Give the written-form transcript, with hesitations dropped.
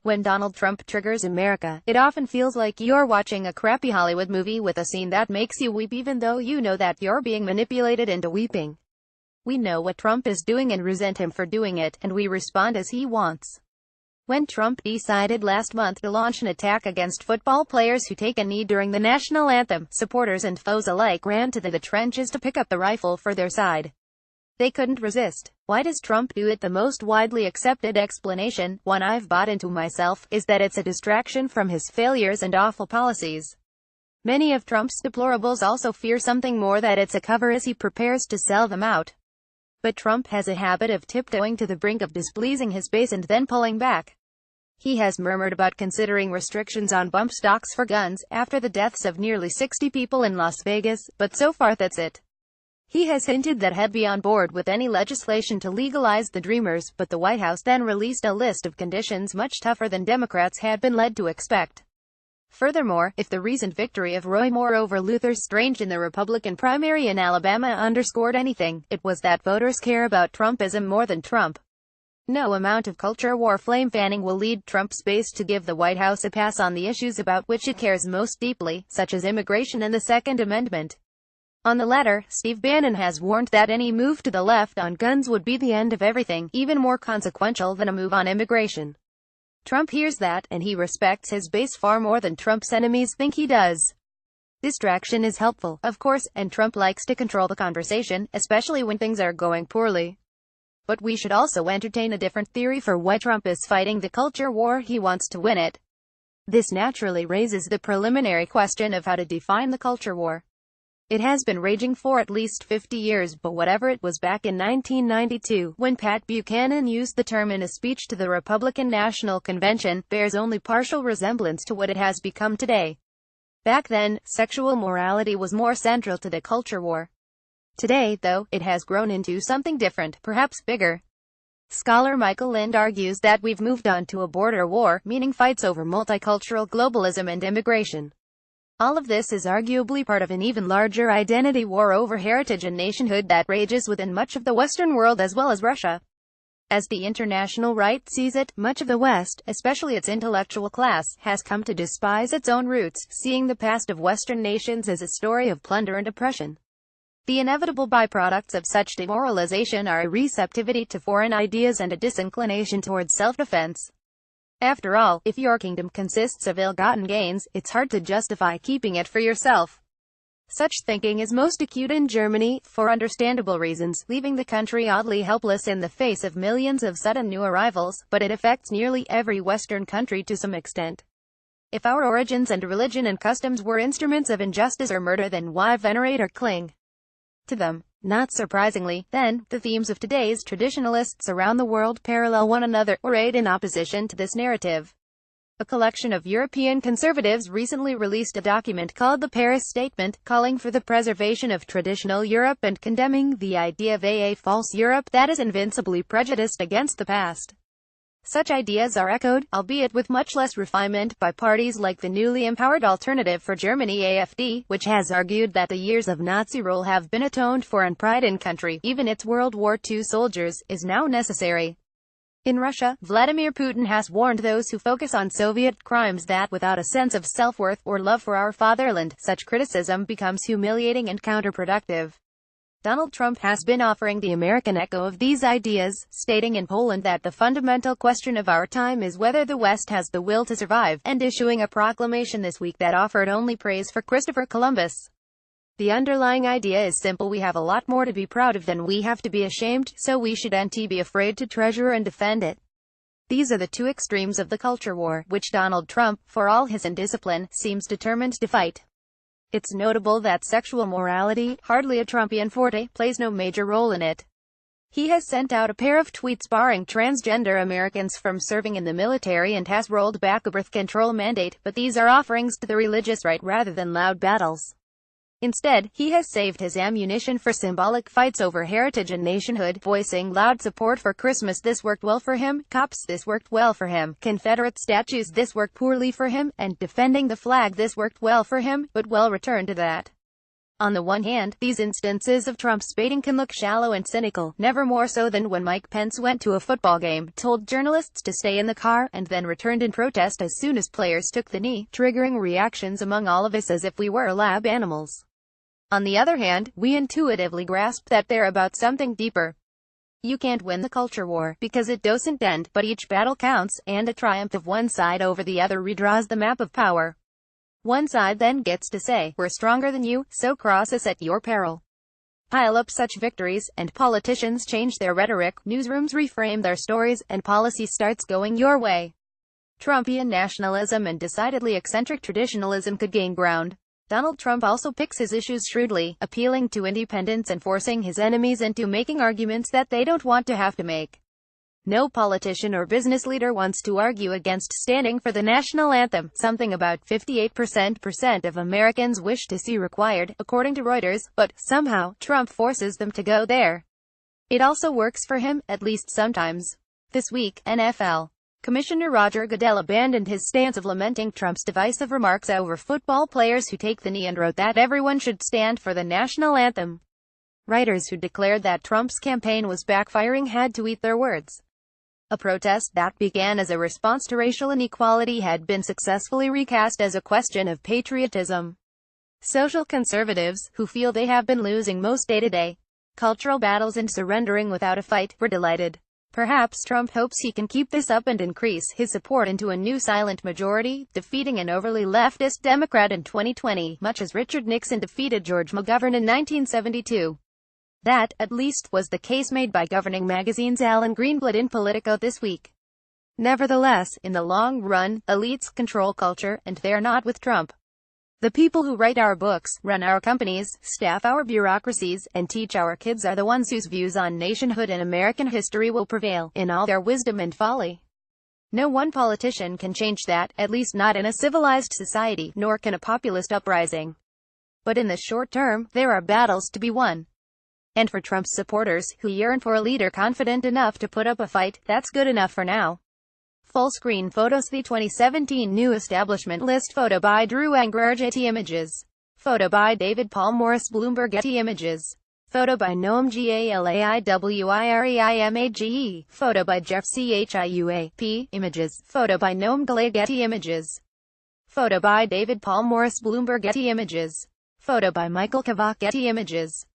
When Donald Trump triggers America, it often feels like you're watching a crappy Hollywood movie with a scene that makes you weep even though you know that you're being manipulated into weeping. We know what Trump is doing and resent him for doing it, and we respond as he wants. When Trump decided last month to launch an attack against football players who take a knee during the national anthem, supporters and foes alike ran to the trenches to pick up the rifle for their side. They couldn't resist. Why does Trump do it? The most widely accepted explanation, one I've bought into myself, is that it's a distraction from his failures and awful policies. Many of Trump's deplorables also fear something more, that it's a cover as he prepares to sell them out. But Trump has a habit of tiptoeing to the brink of displeasing his base and then pulling back. He has murmured about considering restrictions on bump stocks for guns, after the deaths of nearly 60 people in Las Vegas, but so far that's it. He has hinted that he'd be on board with any legislation to legalize the Dreamers, but the White House then released a list of conditions much tougher than Democrats had been led to expect. Furthermore, if the recent victory of Roy Moore over Luther Strange in the Republican primary in Alabama underscored anything, it was that voters care about Trumpism more than Trump. No amount of culture war flame fanning will lead Trump's base to give the White House a pass on the issues about which it cares most deeply, such as immigration and the Second Amendment. On the latter, Steve Bannon has warned that any move to the left on guns would be the end of everything, even more consequential than a move on immigration. Trump hears that, and he respects his base far more than Trump's enemies think he does. Distraction is helpful, of course, and Trump likes to control the conversation, especially when things are going poorly. But we should also entertain a different theory for why Trump is fighting the culture war. He wants to win it. This naturally raises the preliminary question of how to define the culture war. It has been raging for at least 50 years, but whatever it was back in 1992, when Pat Buchanan used the term in a speech to the Republican National Convention, bears only partial resemblance to what it has become today. Back then, sexual morality was more central to the culture war. Today, though, it has grown into something different, perhaps bigger. Scholar Michael Lind argues that we've moved on to a border war, meaning fights over multicultural globalism and immigration. All of this is arguably part of an even larger identity war over heritage and nationhood that rages within much of the Western world as well as Russia. As the international right sees it, much of the West, especially its intellectual class, has come to despise its own roots, seeing the past of Western nations as a story of plunder and oppression. The inevitable byproducts of such demoralization are a receptivity to foreign ideas and a disinclination towards self-defense. After all, if your kingdom consists of ill-gotten gains, it's hard to justify keeping it for yourself. Such thinking is most acute in Germany, for understandable reasons, leaving the country oddly helpless in the face of millions of sudden new arrivals, but it affects nearly every Western country to some extent. If our origins and religion and customs were instruments of injustice or murder, then why venerate or cling to them? Not surprisingly, then, the themes of today's traditionalists around the world parallel one another, or aid in opposition to this narrative. A collection of European conservatives recently released a document called the Paris Statement, calling for the preservation of traditional Europe and condemning the idea of a false Europe that is invincibly prejudiced against the past. Such ideas are echoed, albeit with much less refinement, by parties like the newly empowered Alternative for Germany AfD, which has argued that the years of Nazi rule have been atoned for and pride in country, even its World War II soldiers, is now necessary. In Russia, Vladimir Putin has warned those who focus on Soviet crimes that, without a sense of self-worth, or love for our fatherland, such criticism becomes humiliating and counterproductive. Donald Trump has been offering the American echo of these ideas, stating in Poland that the fundamental question of our time is whether the West has the will to survive, and issuing a proclamation this week that offered only praise for Christopher Columbus. The underlying idea is simple: we have a lot more to be proud of than we have to be ashamed, so we shouldn't be afraid to treasure and defend it. These are the two extremes of the culture war, which Donald Trump, for all his indiscipline, seems determined to fight. It's notable that sexual morality, hardly a Trumpian forte, plays no major role in it. He has sent out a pair of tweets barring transgender Americans from serving in the military and has rolled back a birth control mandate, but these are offerings to the religious right rather than loud battles. Instead, he has saved his ammunition for symbolic fights over heritage and nationhood, voicing loud support for Christmas. This worked well for him. Cops, this worked well for him. Confederate statues, this worked poorly for him. And defending the flag, this worked well for him, but well, return to that. On the one hand, these instances of Trump's baiting can look shallow and cynical, never more so than when Mike Pence went to a football game, told journalists to stay in the car, and then returned in protest as soon as players took the knee, triggering reactions among all of us as if we were lab animals. On the other hand, we intuitively grasp that they're about something deeper. You can't win the culture war, because it doesn't end, but each battle counts, and a triumph of one side over the other redraws the map of power. One side then gets to say, we're stronger than you, so cross us at your peril. Pile up such victories, and politicians change their rhetoric, newsrooms reframe their stories, and policy starts going your way. Trumpian nationalism and decidedly eccentric traditionalism could gain ground. Donald Trump also picks his issues shrewdly, appealing to independents and forcing his enemies into making arguments that they don't want to have to make. No politician or business leader wants to argue against standing for the national anthem, something about 58% of Americans wish to see required, according to Reuters, but, somehow, Trump forces them to go there. It also works for him, at least sometimes. This week, NFL Commissioner Roger Goodell abandoned his stance of lamenting Trump's divisive remarks over football players who take the knee and wrote that everyone should stand for the national anthem. Writers who declared that Trump's campaign was backfiring had to eat their words. A protest that began as a response to racial inequality had been successfully recast as a question of patriotism. Social conservatives, who feel they have been losing most day-to-day cultural battles and surrendering without a fight, were delighted. Perhaps Trump hopes he can keep this up and increase his support into a new silent majority, defeating an overly leftist Democrat in 2020, much as Richard Nixon defeated George McGovern in 1972. That, at least, was the case made by Governing Magazine's Alan Greenblatt in Politico this week. Nevertheless, in the long run, elites control culture, and they're not with Trump. The people who write our books, run our companies, staff our bureaucracies, and teach our kids are the ones whose views on nationhood and American history will prevail, in all their wisdom and folly. No one politician can change that, at least not in a civilized society, nor can a populist uprising. But in the short term, there are battles to be won. And for Trump's supporters, who yearn for a leader confident enough to put up a fight, that's good enough for now. Full screen photos. The 2017 New Establishment List. Photo by Drew Angrer. Getty Images. Photo by David Paul Morris. Bloomberg. Getty Images. Photo by Noam Galaiwireimage. Photo by Jeff Chiuap. Images. Photo by Noam Galay. Getty Images. Photo by David Paul Morris. Bloomberg. Getty Images. Photo by Michael Kavak. Getty Images.